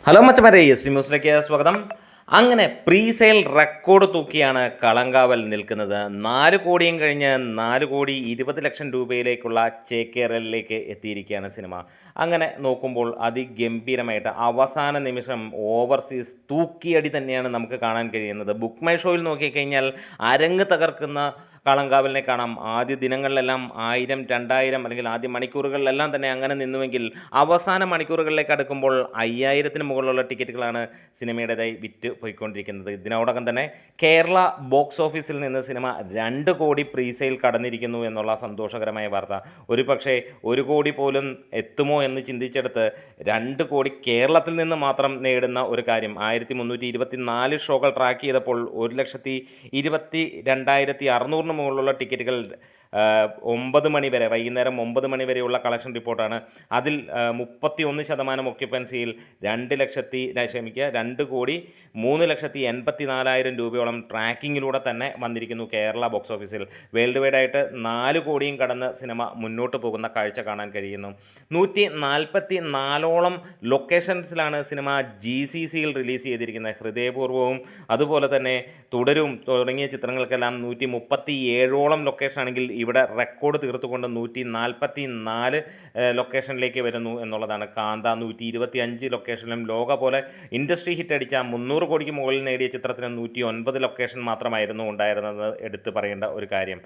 Hello മച്ചമാരെ, S ന്യൂസിലേക്ക് സ്വാഗതം. അങ്ങനെ പ്രീസെയിൽ റെക്കോർഡ് തൂക്കിയാണ് കളങ്കാവൽ നിൽക്കുന്നത്. 4 കോടിയും കഴിഞ്ഞ് 4,20,00,000 രൂപയിലേക്കുള്ള ചേക്കേറലിലേക്ക് എത്തിയിരിക്കുകയാണ് സിനിമ. അങ്ങനെ നോക്കുമ്പോൾ അതിഗംഭീരമായിട്ട് അവസാന നിമിഷം ഓവർസീസ് തൂക്കിയടി തന്നെയാണ് നമുക്ക് കാണാൻ കഴിയുന്നത്. ബുക്ക് മൈ ഷോയിൽ നോക്കിക്കഴിഞ്ഞാൽ അരങ്ങ് തകർക്കുന്ന കളങ്കാവലിനെ കാണാം. ആദ്യ ദിനങ്ങളിലെല്ലാം 1000, 2000 അല്ലെങ്കിൽ ആദ്യ മണിക്കൂറുകളിലെല്ലാം തന്നെ അങ്ങനെ നിന്നുവെങ്കിൽ അവസാന മണിക്കൂറുകളിലേക്ക് അടുക്കുമ്പോൾ 5000-ന് മുകളിലുള്ള ടിക്കറ്റുകളാണ് സിനിമയുടേതായി വിറ്റ് പോയിക്കൊണ്ടിരിക്കുന്നത്. ഇതിനോടകം തന്നെ കേരള ബോക്സ് ഓഫീസിൽ നിന്ന് സിനിമ 2 കോടി പ്രീസെയിൽ കടന്നിരിക്കുന്നു എന്നുള്ള സന്തോഷകരമായ വാർത്ത. ഒരു പക്ഷേ 1 കോടി പോലും എത്തുമോ എന്ന് ചിന്തിച്ചെടുത്ത് 2 കോടി കേരളത്തിൽ നിന്ന് മാത്രം നേടുന്ന ഒരു കാര്യം. 1324 ഷോകൾ ട്രാക്ക് ചെയ്തപ്പോൾ 1,22,600 മുകളിലുള്ള ടിക്കറ്റുകൾ 9 മണി വരെ, വൈകുന്നേരം 9 മണി വരെയുള്ള കളക്ഷൻ റിപ്പോർട്ടാണ്. അതിൽ 31% ഒക്യുപ്പൻസിയിൽ 2,03,84,000 രൂപയോളം ട്രാക്കിങ്ങിലൂടെ തന്നെ വന്നിരിക്കുന്നു കേരള ബോക്സ് ഓഫീസിൽ. വേൾഡ് വൈഡായിട്ട് 4 കോടിയും കടന്ന് സിനിമ മുന്നോട്ട് പോകുന്ന കാഴ്ച കാണാൻ കഴിയുന്നു. 144ഓളം ലൊക്കേഷൻസിലാണ് സിനിമ GCCയിൽ റിലീസ് ചെയ്തിരിക്കുന്നത്. ഹൃദയപൂർവ്വവും അതുപോലെ തന്നെ തുടരും തുടങ്ങിയ ചിത്രങ്ങൾക്കെല്ലാം 137ഓളം ലൊക്കേഷനാണെങ്കിൽ ഇവിടെ റെക്കോർഡ് തീർത്തുകൊണ്ട് 144 ലൊക്കേഷനിലേക്ക് വരുന്നു എന്നുള്ളതാണ്. കാന്ത 125 ലൊക്കേഷനിലും, ലോക പോലെ ഇൻഡസ്ട്രി ഹിറ്റ് അടിച്ച 300 കോടിക്ക് മുകളിൽ നേടിയ ചിത്രത്തിന് 109 ലൊക്കേഷൻ മാത്രമായിരുന്നു ഉണ്ടായിരുന്നത് എടുത്തു പറയേണ്ട ഒരു കാര്യം.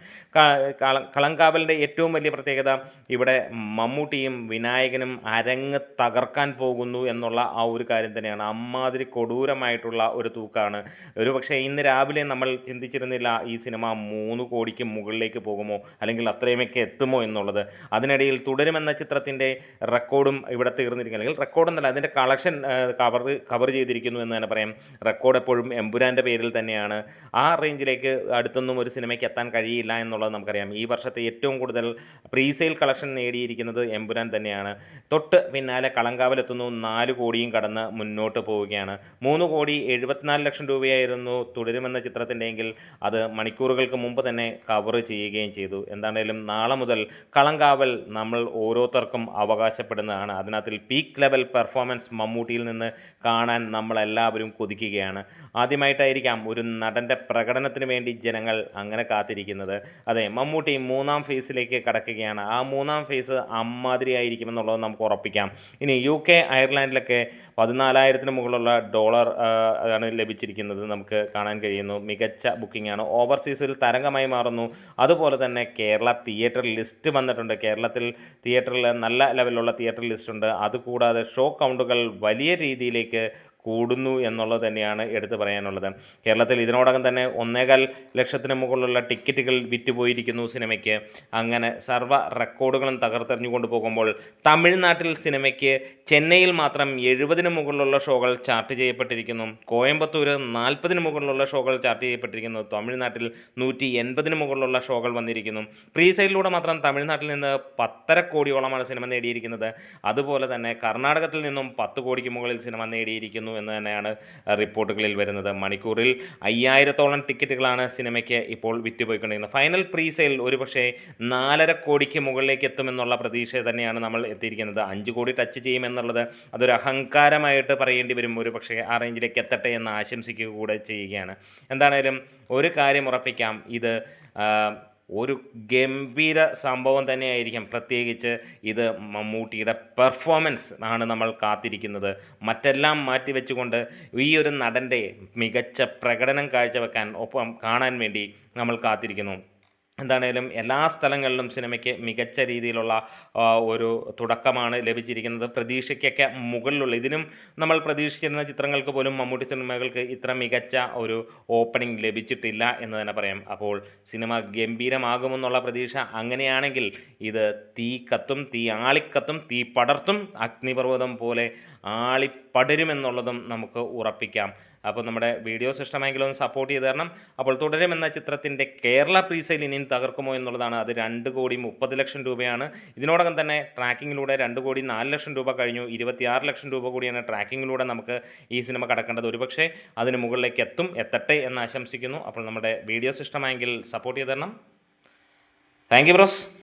കളങ്കാവലിൻ്റെ ഏറ്റവും വലിയ പ്രത്യേകത ഇവിടെ മമ്മൂട്ടിയും വിനായകനും അരങ്ങ് തകർക്കാൻ പോകുന്നു എന്നുള്ള ആ ഒരു കാര്യം തന്നെയാണ്. അമ്മാതിരി കൊടൂരമായിട്ടുള്ള ഒരു തൂക്കാണ്. ഒരുപക്ഷെ ഇന്ന് രാവിലെ നമ്മൾ ചിന്തിച്ചിരുന്നില്ല ഈ സിനിമ 3 കോടിക്ക് മുകളിലേക്ക് പോകുമോ അല്ലെങ്കിൽ അത്രയുമൊക്കെ എത്തുമോ എന്നുള്ളത്. അതിനിടയിൽ തുടരുമെന്ന ചിത്രത്തിൻ്റെ റെക്കോർഡും ഇവിടെ തീർന്നിരിക്കുന്നു. അല്ലെങ്കിൽ റെക്കോർഡെന്നല്ല, അതിൻ്റെ കളക്ഷൻ കവർ ചെയ്തിരിക്കുന്നു എന്ന് തന്നെ പറയാം. റെക്കോർഡ് എപ്പോഴും എമ്പുരാൻ്റെ പേരിൽ തന്നെയാണ്. ആ റേഞ്ചിലേക്ക് അടുത്തൊന്നും ഒരു സിനിമയ്ക്ക് എത്താൻ കഴിയില്ല എന്നുള്ളത് നമുക്കറിയാം. ഈ വർഷത്തെ ഏറ്റവും കൂടുതൽ പ്രീസെയിൽ കളക്ഷൻ നേടിയിരിക്കുന്നത് എമ്പുരാൻ തന്നെയാണ്. തൊട്ട് പിന്നാലെ കളങ്കാവൽ എത്തുന്നു, 4 കോടിയും കടന്ന് മുന്നോട്ട് പോവുകയാണ്. 3,74,00,000 രൂപയായിരുന്നു തുടരുമെന്ന ചിത്രത്തിൻ്റെ എങ്കിൽ അത് മണിക്കൂറുകൾക്ക് മുമ്പ് തന്നെ കവർ ചെയ്യുകയും ചെയ്തു. എന്താണേലും നാളെ മുതൽ കളങ്കാവൽ നമ്മൾ ഓരോരുത്തർക്കും അവകാശപ്പെടുന്നതാണ്. അതിനകത്തിൽ പീക്ക് ലെവൽ പെർഫോമൻസ് മമ്മൂട്ടിയിൽ നിന്ന് കാണാൻ നമ്മളെല്ലാവരും കൊതിക്കുകയാണ്. ആദ്യമായിട്ടായിരിക്കാം ഒരു നടൻ്റെ പ്രകടനത്തിന് വേണ്ടി ജനങ്ങൾ അങ്ങനെ കാത്തിരിക്കുന്നത്. അതെ, മമ്മൂട്ടി 3ാം ഫേസിലേക്ക് കടക്കുകയാണ്. ആ 3ാം ഫേസ് അമ്മാതിരി ആയിരിക്കുമെന്നുള്ളത് നമുക്ക് ഉറപ്പിക്കാം. ഇനി UK, അയർലാൻഡിലൊക്കെ 14,000-ന് മുകളിലുള്ള ഡോളർ ആണ് ലഭിച്ചിരിക്കുന്നത്. നമുക്ക് കാണാൻ കഴിയുന്നു. മികച്ച ബുക്കിംഗാണ്. ഓവർസീസിൽ തരംഗമായി മാറുന്നു. അതുപോലെ തന്നെ കേരള തിയേറ്റർ ലിസ്റ്റ് വന്നിട്ടുണ്ട്. കേരളത്തിൽ തിയേറ്ററിൽ നല്ല ലെവലിലുള്ള തിയേറ്റർ ലിസ്റ്റുണ്ട്. അതുകൂടാതെ ഷോ കൗണ്ടുകൾ വലിയ രീതിയിലേക്ക് കൂടുന്നു എന്നുള്ളത് തന്നെയാണ് എടുത്തു പറയാനുള്ളത്. കേരളത്തിൽ ഇതിനോടകം തന്നെ 1,15 ലക്ഷത്തിന് മുകളിലുള്ള ടിക്കറ്റുകൾ വിറ്റുപോയിരിക്കുന്നു സിനിമയ്ക്ക്. അങ്ങനെ സർവ്വ റെക്കോർഡുകളും തകർത്തെറിഞ്ഞുകൊണ്ട് പോകുമ്പോൾ തമിഴ്നാട്ടിൽ സിനിമയ്ക്ക് ചെന്നൈയിൽ മാത്രം 70-ന് മുകളിലുള്ള ഷോകൾ ചാർട്ട് ചെയ്യപ്പെട്ടിരിക്കുന്നു. കോയമ്പത്തൂർ 40-ന് മുകളിലുള്ള ഷോകൾ ചാർട്ട് ചെയ്യപ്പെട്ടിരിക്കുന്നു. തമിഴ്നാട്ടിൽ 180-ന് മുകളിലുള്ള ഷോകൾ വന്നിരിക്കുന്നു. പ്രീസെയിലൂടെ മാത്രം തമിഴ്നാട്ടിൽ നിന്ന് 10.5 കോടിയോളമാണ് സിനിമ നേടിയിരിക്കുന്നത്. അതുപോലെ തന്നെ കർണാടകത്തിൽ നിന്നും 10 കോടിക്ക് മുകളിൽ സിനിമ നേടിയിരിക്കുന്നു എന്ന് തന്നെയാണ് റിപ്പോർട്ടുകളിൽ വരുന്നത്. മണിക്കൂറിൽ 5000-ഓളം ടിക്കറ്റുകളാണ് സിനിമയ്ക്ക് ഇപ്പോൾ വിറ്റുപോയിക്കൊണ്ടിരിക്കുന്നത്. ഫൈനൽ പ്രീസെയിൽ ഒരുപക്ഷെ 4.5 കോടിക്ക് മുകളിലേക്ക് എത്തുമെന്നുള്ള പ്രതീക്ഷ തന്നെയാണ് നമ്മൾ എത്തിയിരിക്കുന്നത്. 5 കോടി ടച്ച് ചെയ്യുമെന്നുള്ളത് അതൊരു അഹങ്കാരമായിട്ട് പറയേണ്ടി വരും. ഒരുപക്ഷെ ആ റേഞ്ചിലേക്ക് എത്തട്ടെ എന്ന് ആശംസിക്കുക കൂടെ ചെയ്യുകയാണ്. എന്താണേലും ഒരു കാര്യം ഉറപ്പിക്കാം, ഇത് ഒരു ഗംഭീര സംഭവം തന്നെയായിരിക്കും. പ്രത്യേകിച്ച് ഇത് മമ്മൂട്ടിയുടെ പെർഫോമൻസ് ആണ് നമ്മൾ കാത്തിരിക്കുന്നത്. മറ്റെല്ലാം മാറ്റിവെച്ചുകൊണ്ട് ഈ ഒരു നടൻ്റെ മികച്ച പ്രകടനം കാഴ്ചവെക്കാൻ ഒപ്പം കാണാൻ വേണ്ടി നമ്മൾ കാത്തിരിക്കുന്നു. എന്താണേലും എല്ലാ സ്ഥലങ്ങളിലും സിനിമയ്ക്ക് മികച്ച രീതിയിലുള്ള ഒരു തുടക്കമാണ് ലഭിച്ചിരിക്കുന്നത്. പ്രതീക്ഷയ്ക്കൊക്കെ മുകളിലുള്ള, ഇതിനും നമ്മൾ പ്രതീക്ഷിച്ചിരുന്ന ചിത്രങ്ങൾക്ക് പോലും മമ്മൂട്ടി സിനിമകൾക്ക് ഇത്ര മികച്ച ഒരു ഓപ്പണിംഗ് ലഭിച്ചിട്ടില്ല എന്ന് തന്നെ പറയാം. അപ്പോൾ സിനിമ ഗംഭീരമാകുമെന്നുള്ള പ്രതീക്ഷ അങ്ങനെയാണെങ്കിൽ ഇത് തീ കത്തും, തീ ആളിക്കത്തും, തീ പടർത്തും, അഗ്നിപർവ്വതം പോലെ ആളിപ്പടരുമെന്നുള്ളതും നമുക്ക് ഉറപ്പിക്കാം. അപ്പോൾ നമ്മുടെ വീഡിയോസ് ഇഷ്ടമെങ്കിലും ഒന്ന് സപ്പോർട്ട് ചെയ്ത് തരണം. അപ്പോൾ തുടരുമെന്ന ചിത്രത്തിൻ്റെ കേരള പ്രീസെയിൽ ഇനിയും തകർക്കുമോ എന്നുള്ളതാണ്. അത് 2,30,00,000 രൂപയാണ്. ഇതിനോടകം തന്നെ ട്രാക്കിങ്ങിലൂടെ 2,04,00,000 രൂപ കഴിഞ്ഞു. 26,00,000 രൂപ കൂടിയാണ് ട്രാക്കിങ്ങിലൂടെ നമുക്ക് ഈ സിനിമ കടക്കേണ്ടത്. ഒരുപക്ഷെ അതിന് മുകളിലേക്ക് എത്തട്ടെ എന്ന് ആശംസിക്കുന്നു. അപ്പോൾ നമ്മുടെ വീഡിയോസ് ഇഷ്ടമായെങ്കിൽ സപ്പോർട്ട് ചെയ്ത് തരണം. Thank you bros.